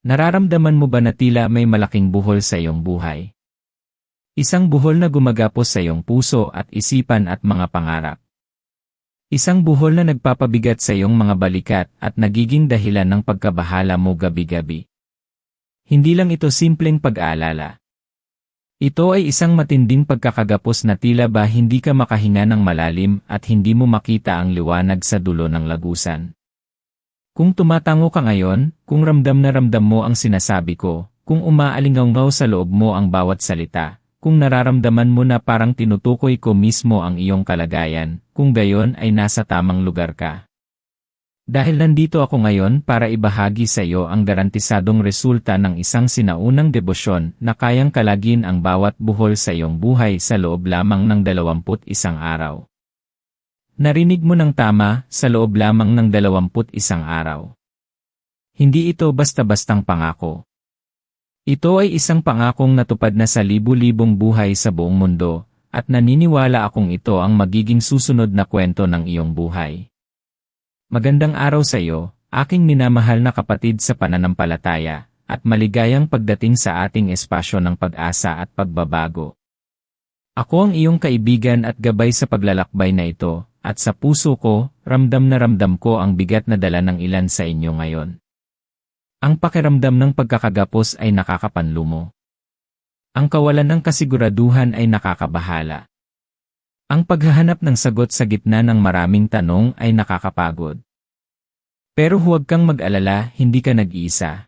Nararamdaman mo ba na tila may malaking buhol sa iyong buhay? Isang buhol na gumagapos sa iyong puso at isipan at mga pangarap. Isang buhol na nagpapabigat sa iyong mga balikat at nagiging dahilan ng pagkabahala mo gabi-gabi. Hindi lang ito simpleng pag-aalala. Ito ay isang matinding pagkakagapos na tila ba hindi ka makahinga ng malalim at hindi mo makita ang liwanag sa dulo ng lagusan. Kung tumatango ka ngayon, kung ramdam na ramdam mo ang sinasabi ko, kung umaalingaw sa loob mo ang bawat salita, kung nararamdaman mo na parang tinutukoy ko mismo ang iyong kalagayan, kung gayon ay nasa tamang lugar ka. Dahil nandito ako ngayon para ibahagi sa iyo ang garantisadong resulta ng isang sinaunang debosyon na kayang kalagin ang bawat buhol sa iyong buhay sa loob lamang ng 21 araw. Narinig mo ng tama, sa loob lamang ng 21 araw. Hindi ito basta-bastang pangako. Ito ay isang pangakong natupad na sa libu-libong buhay sa buong mundo, at naniniwala akong ito ang magiging susunod na kwento ng iyong buhay. Magandang araw sa iyo, aking minamahal na kapatid sa pananampalataya, at maligayang pagdating sa ating espasyo ng pag-asa at pagbabago. Ako ang iyong kaibigan at gabay sa paglalakbay na ito, at sa puso ko, ramdam na ramdam ko ang bigat na dala ng ilan sa inyo ngayon. Ang pakiramdam ng pagkakagapos ay nakakapanlumo. Ang kawalan ng kasiguraduhan ay nakakabahala. Ang paghahanap ng sagot sa gitna ng maraming tanong ay nakakapagod. Pero huwag kang mag-alala, hindi ka nag-iisa.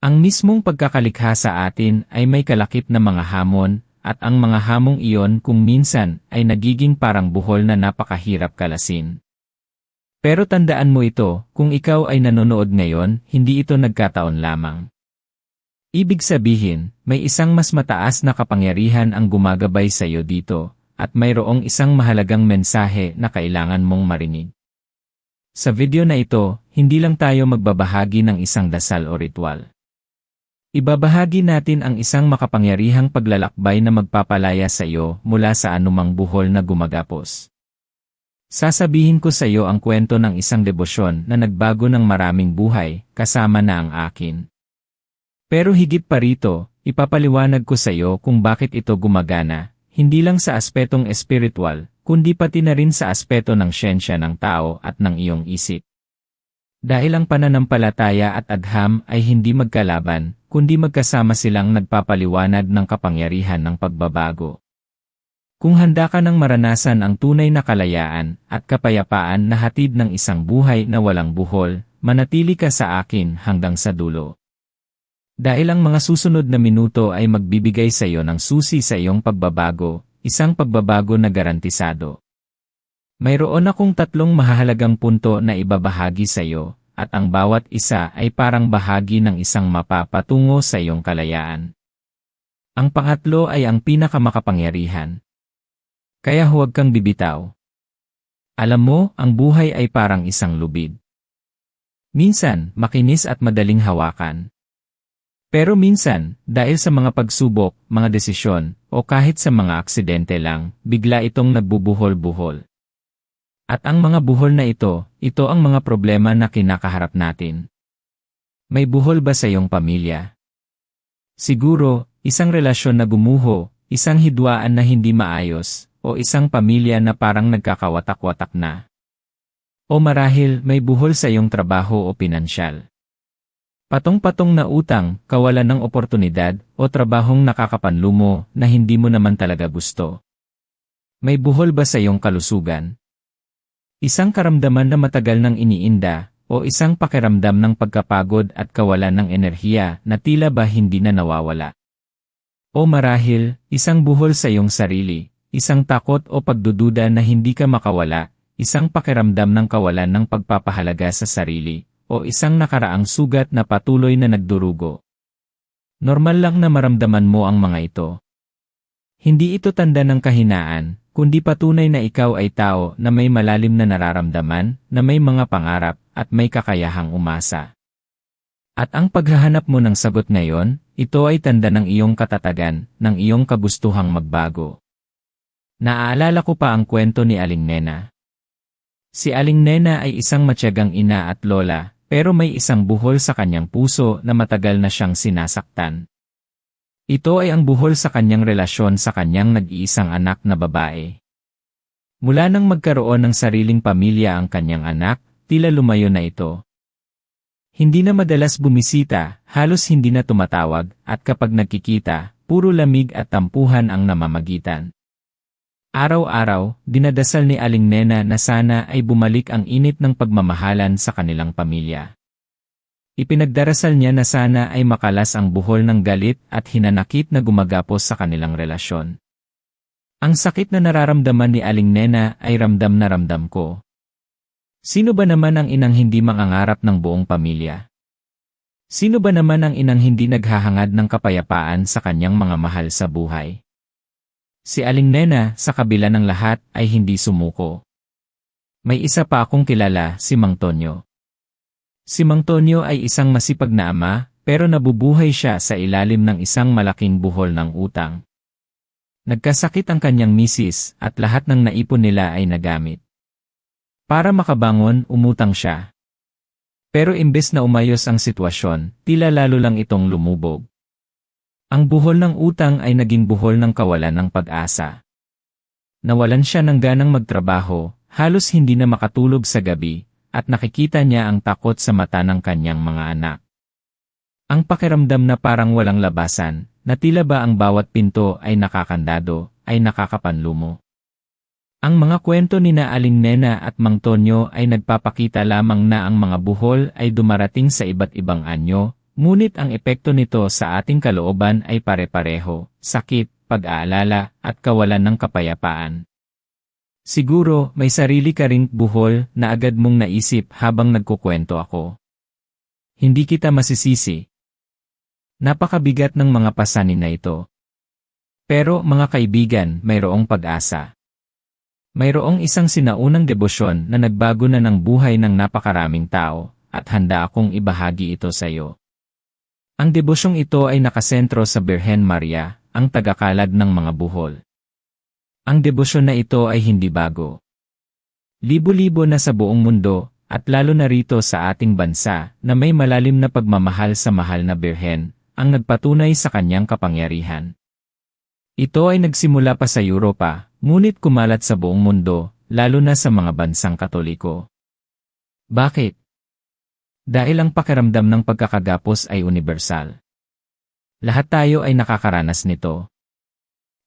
Ang mismong pagkakalikha sa atin ay may kalakip na mga hamon, at ang mga hamong iyon kung minsan ay nagiging parang buhol na napakahirap kalasin. Pero tandaan mo ito, kung ikaw ay nanonood ngayon, hindi ito nagkataon lamang. Ibig sabihin, may isang mas mataas na kapangyarihan ang gumagabay sa iyo dito, at mayroong isang mahalagang mensahe na kailangan mong marinig. Sa video na ito, hindi lang tayo magbabahagi ng isang dasal o ritual. Ibabahagi natin ang isang makapangyarihang paglalakbay na magpapalaya sa iyo mula sa anumang buhol na gumagapos. Sasabihin ko sa iyo ang kwento ng isang debosyon na nagbago ng maraming buhay, kasama na ang akin. Pero higit pa rito, ipapaliwanag ko sa iyo kung bakit ito gumagana, hindi lang sa aspetong espiritual, kundi pati na rin sa aspeto ng siyensya ng tao at ng iyong isip. Dahil ang pananampalataya at agham ay hindi magkalaban, kundi magkasama silang nagpapaliwanag ng kapangyarihan ng pagbabago. Kung handa ka ng maranasan ang tunay na kalayaan at kapayapaan na hatid ng isang buhay na walang buhol, manatili ka sa akin hanggang sa dulo. Dahil ang mga susunod na minuto ay magbibigay sa iyo ng susi sa iyong pagbabago, isang pagbabago na garantisado. Mayroon akong 3 mahahalagang punto na ibabahagi sa iyo, at ang bawat isa ay parang bahagi ng isang mapa patungo sa iyong kalayaan. Ang pangatlo ay ang pinakamakapangyarihan. Kaya huwag kang bibitaw. Alam mo, ang buhay ay parang isang lubid. Minsan, makinis at madaling hawakan. Pero minsan, dahil sa mga pagsubok, mga desisyon, o kahit sa mga aksidente lang, bigla itong nagbubuhol-buhol. At ang mga buhol na ito ang mga problema na kinakaharap natin. May buhol ba sa iyong pamilya? Siguro, isang relasyon na gumuho, isang hidwaan na hindi maayos, o isang pamilya na parang nagkakawatak-watak na. O marahil may buhol sa iyong trabaho o pinansyal. Patong-patong na utang, kawalan ng oportunidad, o trabahong nakakapanlumo na hindi mo naman talaga gusto. May buhol ba sa iyong kalusugan? Isang karamdaman na matagal nang iniinda, o isang pakiramdam ng pagkapagod at kawalan ng enerhiya na tila ba hindi na nawawala. O marahil, isang buhol sa iyong sarili, isang takot o pagdududa na hindi ka makawala, isang pakiramdam ng kawalan ng pagpapahalaga sa sarili, o isang nakaraang sugat na patuloy na nagdurugo. Normal lang na maramdaman mo ang mga ito. Hindi ito tanda ng kahinaan, kundi patunay na ikaw ay tao na may malalim na nararamdaman, na may mga pangarap, at may kakayahang umasa. At ang paghahanap mo ng sagot ngayon, ito ay tanda ng iyong katatagan, ng iyong kagustuhang magbago. Naaalala ko pa ang kwento ni Aling Nena. Si Aling Nena ay isang matiyagang ina at lola, pero may isang buhol sa kanyang puso na matagal na siyang sinasaktan. Ito ay ang buhol sa kanyang relasyon sa kanyang nag-iisang anak na babae. Mula nang magkaroon ng sariling pamilya ang kanyang anak, tila lumayo na ito. Hindi na madalas bumisita, halos hindi na tumatawag, at kapag nagkikita, puro lamig at tampuhan ang namamagitan. Araw-araw, dinadasal ni Aling Nena na sana ay bumalik ang init ng pagmamahalan sa kanilang pamilya. Ipinagdarasal niya na sana ay makalas ang buhol ng galit at hinanakit na gumagapos sa kanilang relasyon. Ang sakit na nararamdaman ni Aling Nena ay ramdam na ramdam ko. Sino ba naman ang inang hindi mangangarap ng buong pamilya? Sino ba naman ang inang hindi naghahangad ng kapayapaan sa kanyang mga mahal sa buhay? Si Aling Nena, sa kabila ng lahat, ay hindi sumuko. May isa pa akong kilala, si Mang Tonyo. Si Mang Tonyo ay isang masipag na ama, pero nabubuhay siya sa ilalim ng isang malaking buhol ng utang. Nagkasakit ang kanyang misis at lahat ng naipon nila ay nagamit. Para makabangon, umutang siya. Pero imbes na umayos ang sitwasyon, tila lalo lang itong lumubog. Ang buhol ng utang ay naging buhol ng kawalan ng pag-asa. Nawalan siya ng ganang magtrabaho, halos hindi na makatulog sa gabi, at nakikita niya ang takot sa mata ng kanyang mga anak. Ang pakiramdam na parang walang labasan, na tila ba ang bawat pinto ay nakakandado, ay nakakapanlumo. Ang mga kwento ni na Aling Nena at Mang Tonyo ay nagpapakita lamang na ang mga buhol ay dumarating sa iba't ibang anyo, ngunit ang epekto nito sa ating kalooban ay pare-pareho, sakit, pag-aalala, at kawalan ng kapayapaan. Siguro, may sarili ka ring buhol na agad mong naisip habang nagkukwento ako. Hindi kita masisisi. Napakabigat ng mga pasanin na ito. Pero, mga kaibigan, mayroong pag-asa. Mayroong isang sinaunang debosyon na nagbago na ng buhay ng napakaraming tao, at handa akong ibahagi ito sa iyo. Ang debosyong ito ay nakasentro sa Birhen Maria, ang tagakalag ng mga buhol. Ang debosyon na ito ay hindi bago. Libo-libo na sa buong mundo, at lalo na rito sa ating bansa, na may malalim na pagmamahal sa mahal na Birhen, ang nagpatunay sa kanyang kapangyarihan. Ito ay nagsimula pa sa Europa, ngunit kumalat sa buong mundo, lalo na sa mga bansang Katoliko. Bakit? Dahil ang pakiramdam ng pagkakagapos ay universal. Lahat tayo ay nakakaranas nito.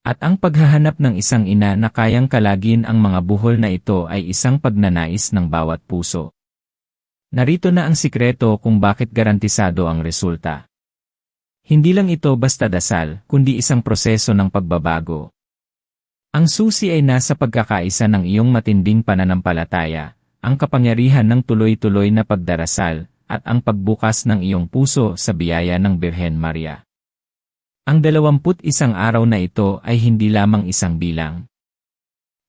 At ang paghahanap ng isang ina na kayang kalagin ang mga buhol na ito ay isang pagnanais ng bawat puso. Narito na ang sikreto kung bakit garantisado ang resulta. Hindi lang ito basta dasal, kundi isang proseso ng pagbabago. Ang susi ay nasa pagkakaisa ng iyong matinding pananampalataya, ang kapangyarihan ng tuloy-tuloy na pagdarasal, at ang pagbukas ng iyong puso sa biyaya ng Birhen Maria. Ang 21 araw na ito ay hindi lamang isang bilang.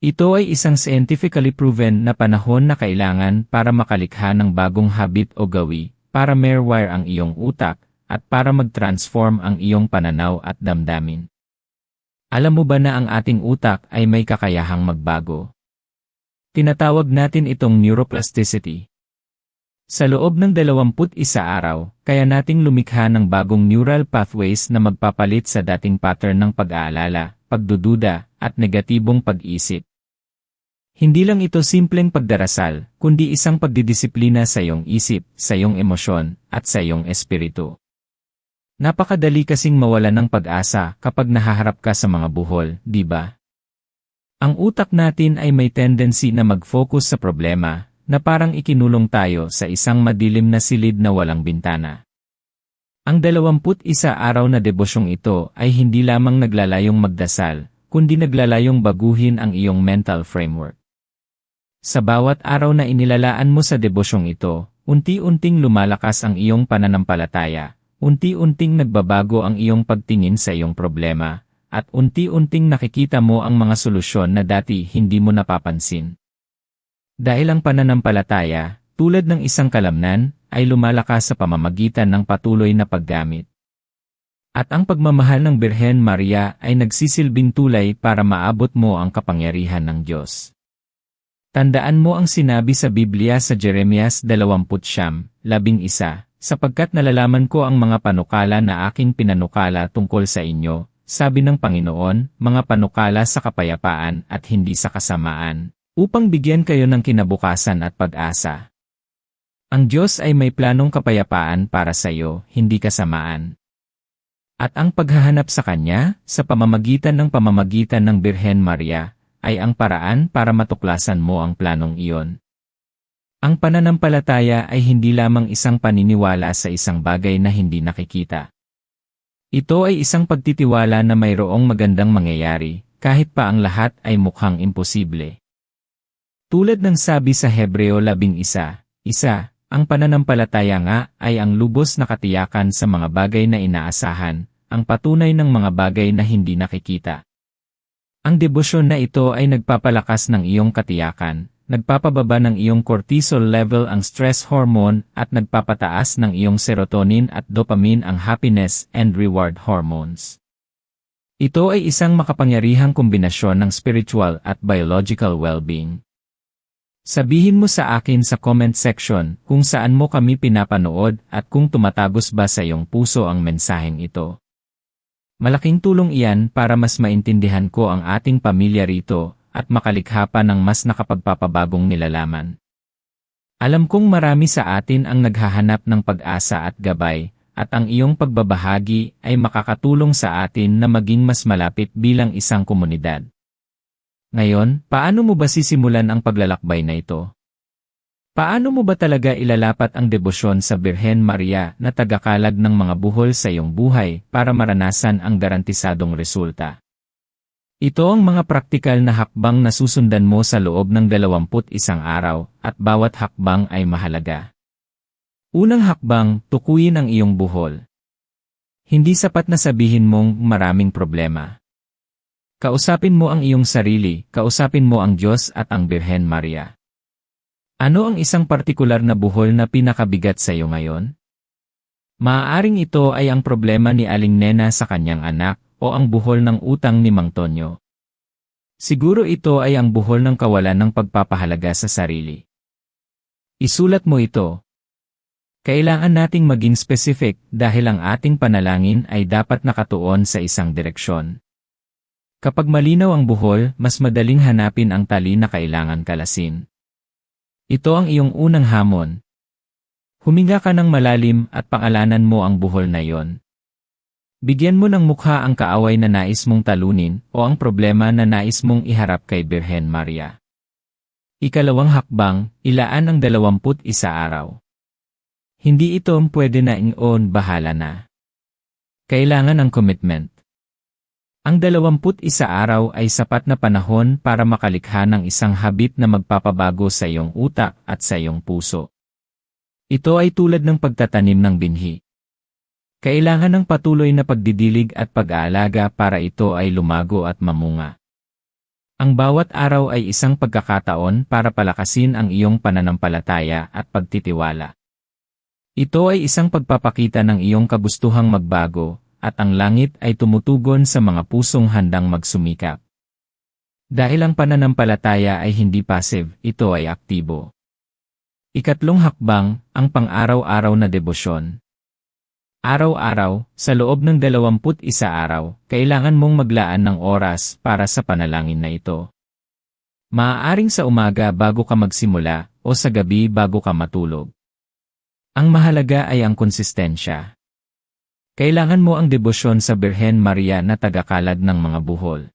Ito ay isang scientifically proven na panahon na kailangan para makalikha ng bagong habit o gawi, para ma-rewire ang iyong utak, at para mag-transform ang iyong pananaw at damdamin. Alam mo ba na ang ating utak ay may kakayahang magbago? Tinatawag natin itong neuroplasticity. Sa loob ng 21 araw, kaya nating lumikha ng bagong neural pathways na magpapalit sa dating pattern ng pag-aalala, pagdududa, at negatibong pag-isip. Hindi lang ito simpleng pagdarasal, kundi isang pagdidisiplina sa iyong isip, sa iyong emosyon, at sa iyong espiritu. Napakadali kasing mawalan ng pag-asa kapag nahaharap ka sa mga buhol, di ba? Ang utak natin ay may tendency na mag-focus sa problema, na parang ikinulong tayo sa isang madilim na silid na walang bintana. Ang 21 araw na debosyong ito ay hindi lamang naglalayong magdasal, kundi naglalayong baguhin ang iyong mental framework. Sa bawat araw na inilalaan mo sa debosyong ito, unti-unting lumalakas ang iyong pananampalataya, unti-unting nagbabago ang iyong pagtingin sa iyong problema, at unti-unting nakikita mo ang mga solusyon na dati hindi mo napapansin. Dahil ang pananampalataya, tulad ng isang kalamnan, ay lumalakas sa pamamagitan ng patuloy na paggamit. At ang pagmamahal ng Birhen Maria ay nagsisilbing tulay para maabot mo ang kapangyarihan ng Diyos. Tandaan mo ang sinabi sa Biblia sa Jeremias 20:11, sapagkat nalalaman ko ang mga panukala na aking pinanukala tungkol sa inyo, sabi ng Panginoon, mga panukala sa kapayapaan at hindi sa kasamaan, upang bigyan kayo ng kinabukasan at pag-asa. Ang Diyos ay may planong kapayapaan para sa iyo, hindi kasamaan. At ang paghahanap sa Kanya, sa pamamagitan ng Birhen Maria, ay ang paraan para matuklasan mo ang planong iyon. Ang pananampalataya ay hindi lamang isang paniniwala sa isang bagay na hindi nakikita. Ito ay isang pagtitiwala na mayroong magandang mangyayari, kahit pa ang lahat ay mukhang imposible. Tulad ng sabi sa Hebreo 11:1, ang pananampalataya nga ay ang lubos na katiyakan sa mga bagay na inaasahan, ang patunay ng mga bagay na hindi nakikita. Ang debosyon na ito ay nagpapalakas ng iyong katiyakan, nagpapababa ng iyong cortisol level ang stress hormone at nagpapataas ng iyong serotonin at dopamine ang happiness and reward hormones. Ito ay isang makapangyarihang kombinasyon ng spiritual at biological well-being. Sabihin mo sa akin sa comment section kung saan mo kami pinapanood at kung tumatagos ba sa iyong puso ang mensaheng ito. Malaking tulong iyan para mas maintindihan ko ang ating pamilya rito at makalikha pa ng mas nakapagpapabagong nilalaman. Alam kong marami sa atin ang naghahanap ng pag-asa at gabay, at ang iyong pagbabahagi ay makakatulong sa atin na maging mas malapit bilang isang komunidad. Ngayon, paano mo ba sisimulan ang paglalakbay na ito? Paano mo ba talaga ilalapat ang debosyon sa Birhen Maria na tagakalag ng mga buhol sa iyong buhay para maranasan ang garantisadong resulta? Ito ang mga praktikal na hakbang na susundan mo sa loob ng 21 araw at bawat hakbang ay mahalaga. Unang hakbang, tukuyin ang iyong buhol. Hindi sapat na sabihin mong maraming problema. Kausapin mo ang iyong sarili, kausapin mo ang Diyos at ang Birhen Maria. Ano ang isang partikular na buhol na pinakabigat sa iyo ngayon? Maaaring ito ay ang problema ni Aling Nena sa kanyang anak o ang buhol ng utang ni Mang Tonyo. Siguro ito ay ang buhol ng kawalan ng pagpapahalaga sa sarili. Isulat mo ito. Kailangan nating maging specific dahil ang ating panalangin ay dapat nakatuon sa isang direksyon. Kapag malinaw ang buhol, mas madaling hanapin ang tali na kailangan kalasin. Ito ang iyong unang hamon. Huminga ka ng malalim at pangalanan mo ang buhol na iyon. Bigyan mo ng mukha ang kaaway na nais mong talunin o ang problema na nais mong iharap kay Birhen Maria. Ikalawang hakbang, ilaan ang 21 araw. Hindi ito pwede na bahala na. Kailangan ng commitment. Ang 21 araw ay sapat na panahon para makalikha ng isang habit na magpapabago sa iyong utak at sa iyong puso. Ito ay tulad ng pagtatanim ng binhi. Kailangan ng patuloy na pagdidilig at pag-aalaga para ito ay lumago at mamunga. Ang bawat araw ay isang pagkakataon para palakasin ang iyong pananampalataya at pagtitiwala. Ito ay isang pagpapakita ng iyong kagustuhang magbago, at ang langit ay tumutugon sa mga pusong handang magsumikap. Dahil ang pananampalataya ay hindi passive, ito ay aktibo. Ikatlong hakbang, ang pang-araw-araw na debosyon. Araw-araw, sa loob ng 21 araw, kailangan mong maglaan ng oras para sa panalangin na ito. Maaaring sa umaga bago ka magsimula, o sa gabi bago ka matulog. Ang mahalaga ay ang konsistensya. Kailangan mo ang debosyon sa Birhen Maria na tagakalag ng mga buhol.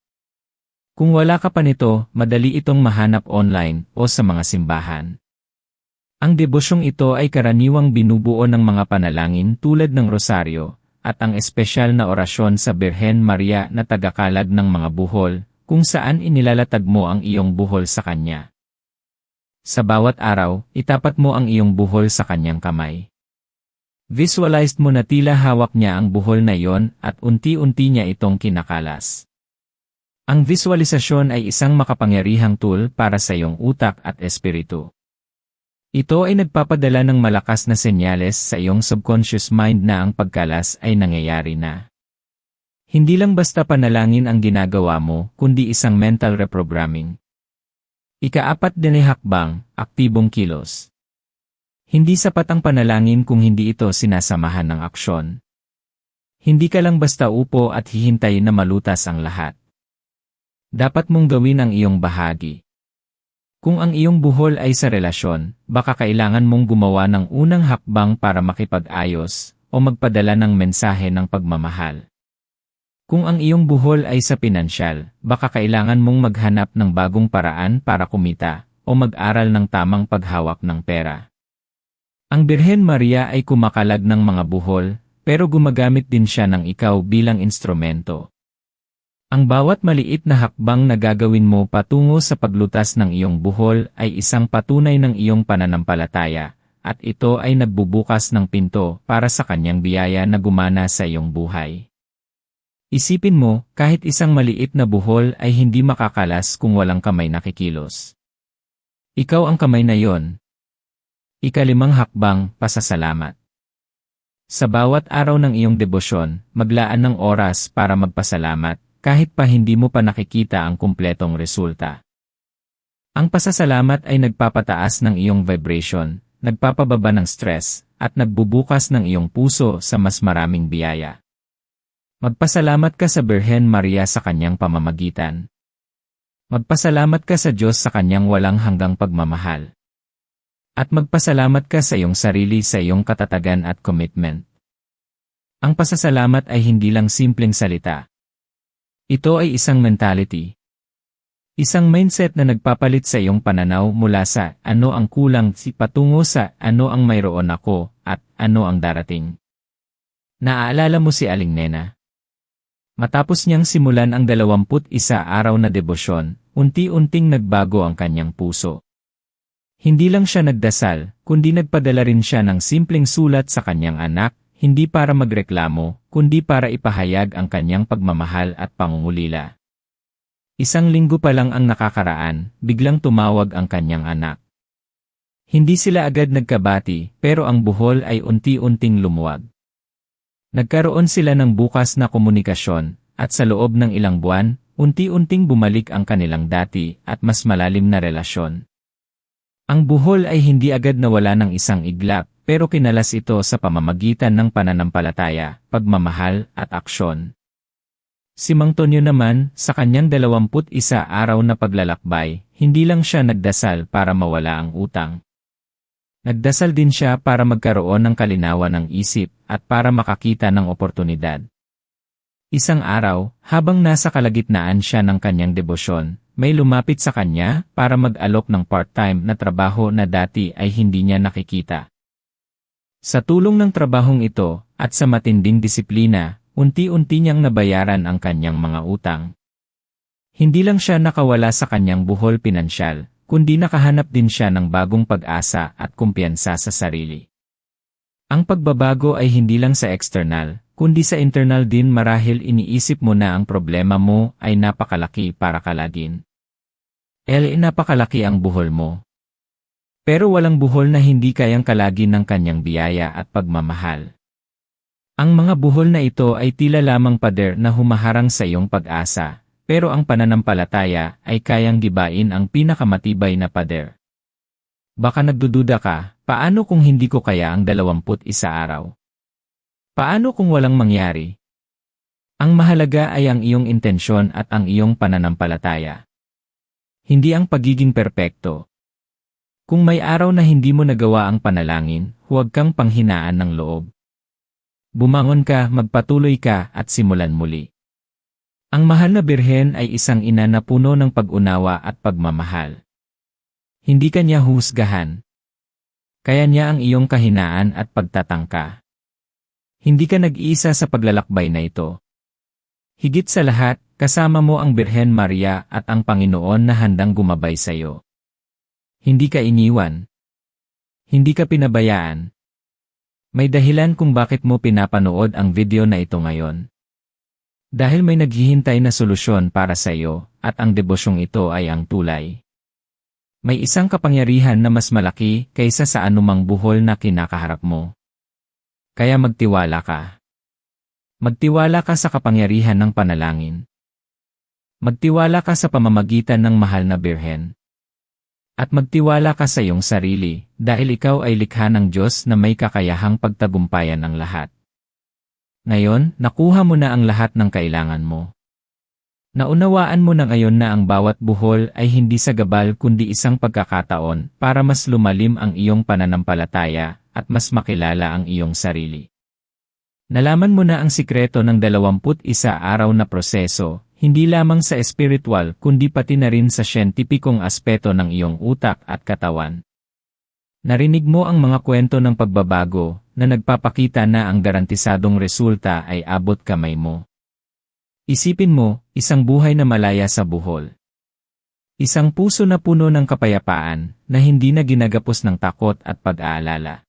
Kung wala ka pa nito, madali itong mahanap online o sa mga simbahan. Ang debosyong ito ay karaniwang binubuo ng mga panalangin tulad ng rosaryo, at ang espesyal na orasyon sa Birhen Maria na tagakalag ng mga buhol, kung saan inilalatag mo ang iyong buhol sa kanya. Sa bawat araw, itapat mo ang iyong buhol sa kanyang kamay. Visualize mo na tila hawak niya ang buhol na iyon at unti-unti niya itong kinakalas. Ang visualisasyon ay isang makapangyarihang tool para sa iyong utak at espiritu. Ito ay nagpapadala ng malakas na senyales sa iyong subconscious mind na ang pagkalas ay nangyayari na. Hindi lang basta panalangin ang ginagawa mo, kundi isang mental reprogramming. Ika-4 din ay hakbang, aktibong kilos. Hindi sapat ang panalangin kung hindi ito sinasamahan ng aksyon. Hindi ka lang basta upo at hihintay na malutas ang lahat. Dapat mong gawin ang iyong bahagi. Kung ang iyong buhol ay sa relasyon, baka kailangan mong gumawa ng unang hakbang para makipag-ayos o magpadala ng mensahe ng pagmamahal. Kung ang iyong buhol ay sa pinansyal, baka kailangan mong maghanap ng bagong paraan para kumita o mag-aral ng tamang paghawak ng pera. Ang Birhen Maria ay kumakalag ng mga buhol, pero gumagamit din siya ng ikaw bilang instrumento. Ang bawat maliit na hakbang na gagawin mo patungo sa paglutas ng iyong buhol ay isang patunay ng iyong pananampalataya, at ito ay nagbubukas ng pinto para sa kanyang biyaya na gumana sa iyong buhay. Isipin mo, kahit isang maliit na buhol ay hindi makakalas kung walang kamay na kikilos. Ikaw ang kamay na yon. Ika-5 hakbang, pasasalamat. Sa bawat araw ng iyong debosyon, maglaan ng oras para magpasalamat, kahit pa hindi mo pa nakikita ang kumpletong resulta. Ang pasasalamat ay nagpapataas ng iyong vibration, nagpapababa ng stress, at nagbubukas ng iyong puso sa mas maraming biyaya. Magpasalamat ka sa Birhen Maria sa kanyang pamamagitan. Magpasalamat ka sa Diyos sa kanyang walang hanggang pagmamahal. At magpasalamat ka sa iyong sarili sa iyong katatagan at commitment. Ang pasasalamat ay hindi lang simpleng salita. Ito ay isang mentality. Isang mindset na nagpapalit sa iyong pananaw mula sa ano ang kulang patungo sa ano ang mayroon ako at ano ang darating. Naaalala mo si Aling Nena? Matapos niyang simulan ang 21 araw na debosyon, unti-unting nagbago ang kanyang puso. Hindi lang siya nagdasal, kundi nagpadala rin siya ng simpleng sulat sa kanyang anak, hindi para magreklamo, kundi para ipahayag ang kanyang pagmamahal at pangungulila. Isang linggo pa lang ang nakakaraan, biglang tumawag ang kanyang anak. Hindi sila agad nagkabati, pero ang buhol ay unti-unting lumuwag. Nagkaroon sila ng bukas na komunikasyon, at sa loob ng ilang buwan, unti-unting bumalik ang kanilang dati at mas malalim na relasyon. Ang buhol ay hindi agad nawala ng isang iglap, pero kinalas ito sa pamamagitan ng pananampalataya, pagmamahal at aksyon. Si Mang Tonyo naman, sa kanyang 21 araw na paglalakbay, hindi lang siya nagdasal para mawala ang utang. Nagdasal din siya para magkaroon ng kalinawan ng isip at para makakita ng oportunidad. Isang araw, habang nasa kalagitnaan siya ng kanyang debosyon, may lumapit sa kanya para mag-alok ng part-time na trabaho na dati ay hindi niya nakikita. Sa tulong ng trabahong ito at sa matinding disiplina, unti-unti niyang nabayaran ang kanyang mga utang. Hindi lang siya nakawala sa kanyang buhol pinansyal, kundi nakahanap din siya ng bagong pag-asa at kumpiyansa sa sarili. Ang pagbabago ay hindi lang sa external, kundi sa internal din marahil iniisip mo na ang problema mo ay napakalaki para kalagin. Napakalaki ang buhol mo. Pero walang buhol na hindi kayang kalagin ng kanyang biyaya at pagmamahal. Ang mga buhol na ito ay tila lamang pader na humaharang sa iyong pag-asa, pero ang pananampalataya ay kayang gibain ang pinakamatibay na pader. Baka nagdududa ka, paano kung hindi ko kaya ang 21 araw? Paano kung walang mangyari? Ang mahalaga ay ang iyong intensyon at ang iyong pananampalataya. Hindi ang pagiging perpekto. Kung may araw na hindi mo nagawa ang panalangin, huwag kang panghinaan ng loob. Bumangon ka, magpatuloy ka at simulan muli. Ang mahal na Birhen ay isang ina na puno ng pag-unawa at pagmamahal. Hindi ka niya husgahan. Kaya niya ang iyong kahinaan at pagtatangka. Hindi ka nag-iisa sa paglalakbay na ito. Higit sa lahat, kasama mo ang Birhen Maria at ang Panginoon na handang gumabay sa iyo. Hindi ka iniwan. Hindi ka pinabayaan. May dahilan kung bakit mo pinapanood ang video na ito ngayon. Dahil may naghihintay na solusyon para sa iyo, at ang debosyong ito ay ang tulay. May isang kapangyarihan na mas malaki kaysa sa anumang buhol na kinakaharap mo. Kaya magtiwala ka. Magtiwala ka sa kapangyarihan ng panalangin. Magtiwala ka sa pamamagitan ng mahal na Birhen. At magtiwala ka sa iyong sarili, dahil ikaw ay likha ng Diyos na may kakayahang pagtagumpayan ang lahat. Ngayon, nakuha mo na ang lahat ng kailangan mo. Naunawaan mo na ngayon na ang bawat buhol ay hindi sagabal kundi isang pagkakataon para mas lumalim ang iyong pananampalataya at mas makilala ang iyong sarili. Nalaman mo na ang sikreto ng 21 araw na proseso, hindi lamang sa espiritual kundi pati na rin sa siyentipikong aspeto ng iyong utak at katawan. Narinig mo ang mga kwento ng pagbabago na nagpapakita na ang garantisadong resulta ay abot kamay mo. Isipin mo, isang buhay na malaya sa buhol. Isang puso na puno ng kapayapaan na hindi na ginagapos ng takot at pag-aalala.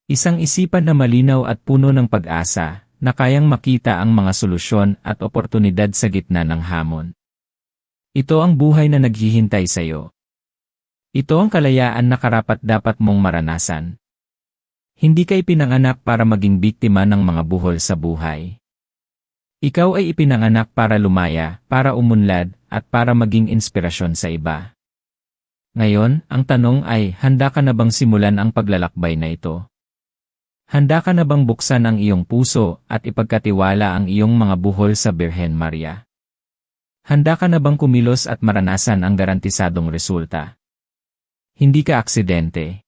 Isang isipan na malinaw at puno ng pag-asa na kayang makita ang mga solusyon at oportunidad sa gitna ng hamon. Ito ang buhay na naghihintay sa iyo. Ito ang kalayaan na karapat-dapat mong maranasan. Hindi ka ipinanganak para maging biktima ng mga buhol sa buhay. Ikaw ay ipinanganak para lumaya, para umunlad, at para maging inspirasyon sa iba. Ngayon, ang tanong ay, handa ka na bang simulan ang paglalakbay na ito? Handa ka na bang buksan ang iyong puso at ipagkatiwala ang iyong mga buhol sa Birhen Maria? Handa ka na bang kumilos at maranasan ang garantisadong resulta? Hindi ka aksidente.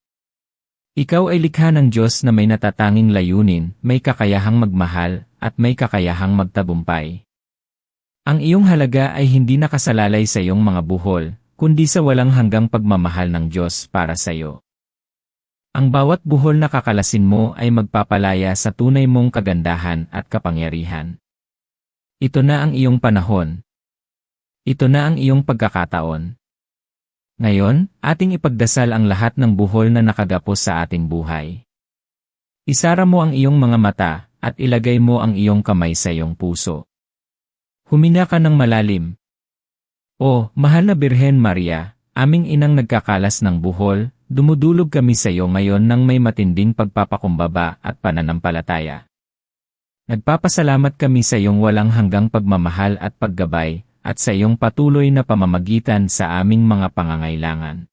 Ikaw ay likha ng Diyos na may natatanging layunin, may kakayahang magmahal, at may kakayahang magtagumpay. Ang iyong halaga ay hindi nakasalalay sa iyong mga buhol, kundi sa walang hanggang pagmamahal ng Diyos para sa iyo. Ang bawat buhol na kakalasin mo ay magpapalaya sa tunay mong kagandahan at kapangyarihan. Ito na ang iyong panahon. Ito na ang iyong pagkakataon. Ngayon, ating ipagdasal ang lahat ng buhol na nakagapos sa ating buhay. Isara mo ang iyong mga mata, at ilagay mo ang iyong kamay sa iyong puso. Huminga ka ng malalim. O, mahal na Birhen Maria, aming inang nagkakalas ng buhol, dumudulog kami sa iyo ngayon ng may matinding pagpapakumbaba at pananampalataya. Nagpapasalamat kami sa iyong walang hanggang pagmamahal at paggabay, at sa iyong patuloy na pamamagitan sa aming mga pangangailangan.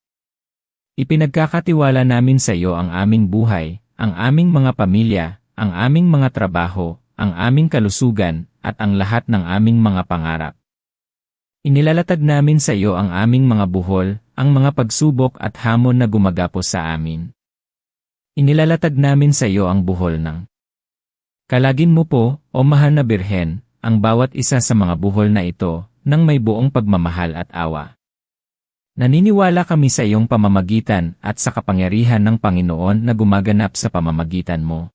Ipinagkakatiwala namin sa iyo ang aming buhay, ang aming mga pamilya, ang aming mga trabaho, ang aming kalusugan, at ang lahat ng aming mga pangarap. Inilalatag namin sa iyo ang aming mga buhol, ang mga pagsubok at hamon na gumagapos sa amin. Inilalatag namin sa iyo ang buhol ng kalagin mo po, o mahal na Birhen, ang bawat isa sa mga buhol na ito, nang may buong pagmamahal at awa. Naniniwala kami sa iyong pamamagitan at sa kapangyarihan ng Panginoon na gumaganap sa pamamagitan mo.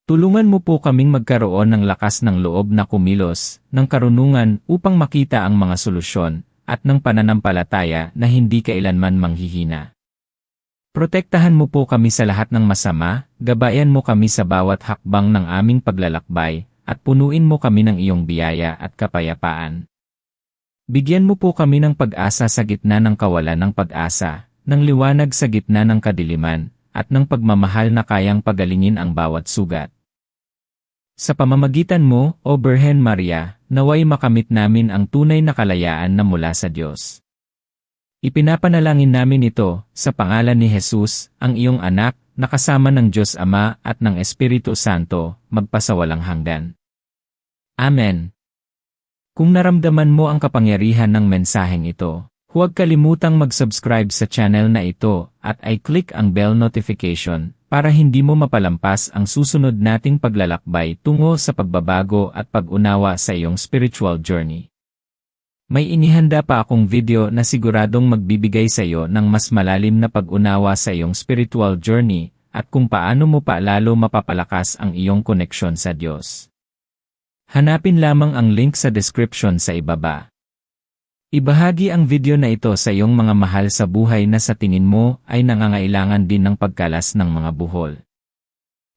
Tulungan mo po kaming magkaroon ng lakas ng loob na kumilos, ng karunungan upang makita ang mga solusyon, at ng pananampalataya na hindi kailanman manghihina. Protektahan mo po kami sa lahat ng masama, gabayan mo kami sa bawat hakbang ng aming paglalakbay, at punuin mo kami ng iyong biyaya at kapayapaan. Bigyan mo po kami ng pag-asa sa gitna ng kawalan ng pag-asa, ng liwanag sa gitna ng kadiliman, at ng pagmamahal na kayang pagalingin ang bawat sugat. Sa pamamagitan mo, O Birhen Maria, naway makamit namin ang tunay na kalayaan na mula sa Diyos. Ipinapanalangin namin ito, sa pangalan ni Jesus, ang iyong anak, na kasama ng Diyos Ama at ng Espiritu Santo, magpasawalang hanggan. Amen. Kung naramdaman mo ang kapangyarihan ng mensaheng ito, huwag kalimutang mag-subscribe sa channel na ito at i-click ang bell notification para hindi mo mapalampas ang susunod nating paglalakbay tungo sa pagbabago at pag-unawa sa iyong spiritual journey. May inihanda pa akong video na siguradong magbibigay sa iyo ng mas malalim na pag-unawa sa iyong spiritual journey at kung paano mo pa lalo mapapalakas ang iyong koneksyon sa Diyos. Hanapin lamang ang link sa description sa ibaba. Ibahagi ang video na ito sa iyong mga mahal sa buhay na sa tingin mo ay nangangailangan din ng pagkalas ng mga buhol.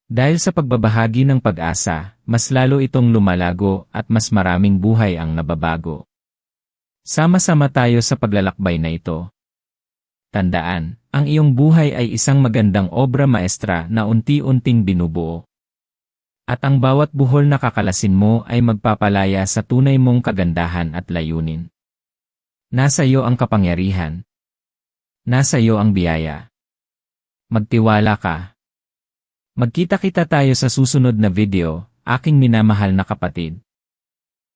Dahil sa pagbabahagi ng pag-asa, mas lalo itong lumalago at mas maraming buhay ang nababago. Sama-sama tayo sa paglalakbay na ito. Tandaan, ang iyong buhay ay isang magandang obra maestra na unti-unting binubuo. At ang bawat buhol na kakalasin mo ay magpapalaya sa tunay mong kagandahan at layunin. Nasa iyo ang kapangyarihan. Nasa iyo ang biyaya. Magtiwala ka. Magkita-kita tayo sa susunod na video, aking minamahal na kapatid.